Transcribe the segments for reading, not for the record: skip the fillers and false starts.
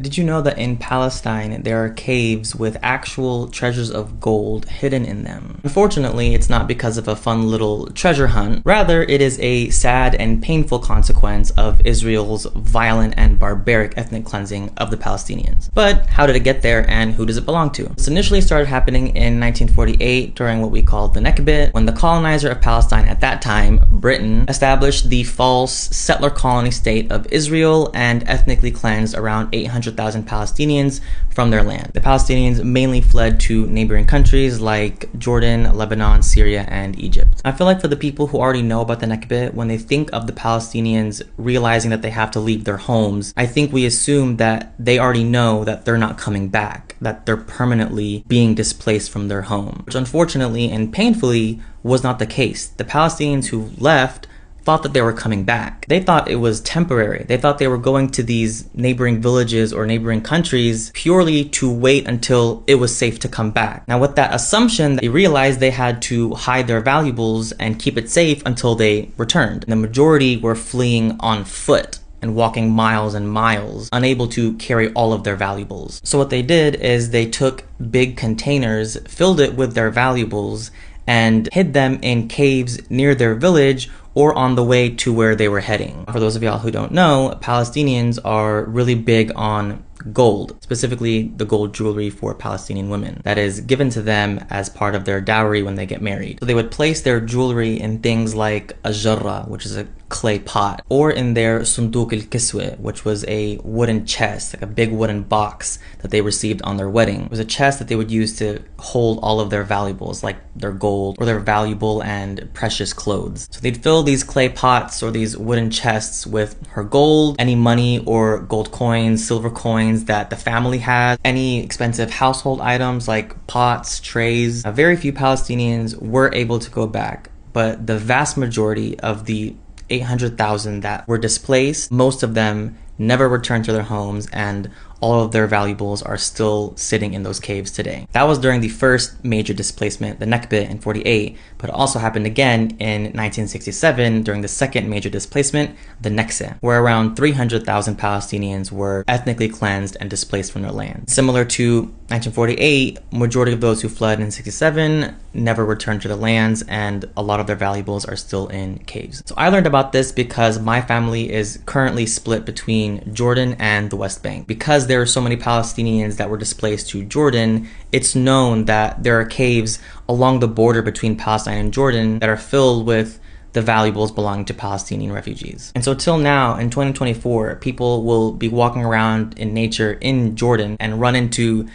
Did you know that in Palestine there are caves with actual treasures of gold hidden in them? Unfortunately, it's not because of a fun little treasure hunt. Rather, it is a sad and painful consequence of Israel's violent and barbaric ethnic cleansing of the Palestinians. But how did it get there, and who does it belong to? This initially started happening in 1948 during what we called the Nakba, when the colonizer of Palestine at that time, Britain, established the false settler colony state of Israel and ethnically cleansed around 800,000 Palestinians from their land. The Palestinians mainly fled to neighboring countries like Jordan, Lebanon, Syria, and Egypt. I feel like for the people who already know about the Nakba, when they think of the Palestinians realizing that they have to leave their homes, I think we assume that they already know that they're not coming back, that they're permanently being displaced from their home, which unfortunately and painfully was not the case. The Palestinians who left thought that they were coming back. They thought it was temporary. They thought they were going to these neighboring villages or neighboring countries purely to wait until it was safe to come back. Now, with that assumption, they realized they had to hide their valuables and keep it safe until they returned. The majority were fleeing on foot and walking miles and miles, unable to carry all of their valuables. So what they did is they took big containers, filled it with their valuables, and hid them in caves near their village or on the way to where they were heading. For those of y'all who don't know, Palestinians are really big on gold, specifically the gold jewelry for Palestinian women that is given to them as part of their dowry when they get married. So they would place their jewelry in things like a jarra, which is a clay pot, or in their sunduk al-kiswa, which was a wooden chest, like a big wooden box that they received on their wedding. It was a chest that they would use to hold all of their valuables, like their gold or their valuable and precious clothes. So they'd fill these clay pots or these wooden chests with her gold, any money or gold coins, silver coins that the family had, any expensive household items like pots, trays. Very few Palestinians were able to go back, but the vast majority of the 800,000 that were displaced, most of them never returned to their homes, and all of their valuables are still sitting in those caves today. That was during the first major displacement, the Nakba in 48, but it also happened again in 1967 during the second major displacement, the Naksa, where around 300,000 Palestinians were ethnically cleansed and displaced from their land. Similar to 1948, majority of those who fled in 67 never returned to their lands, and a lot of their valuables are still in caves. So I learned about this because my family is currently split between Jordan and the West Bank. Because there are so many Palestinians that were displaced to Jordan, it's known that there are caves along the border between Palestine and Jordan that are filled with the valuables belonging to Palestinian refugees. And so till now, in 2024, people will be walking around in nature in Jordan and run into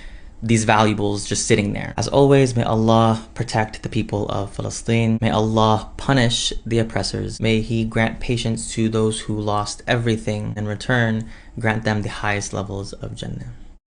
these valuables just sitting there. As always, may Allah protect the people of Palestine. May Allah punish the oppressors. May He grant patience to those who lost everything. In return, grant them the highest levels of Jannah.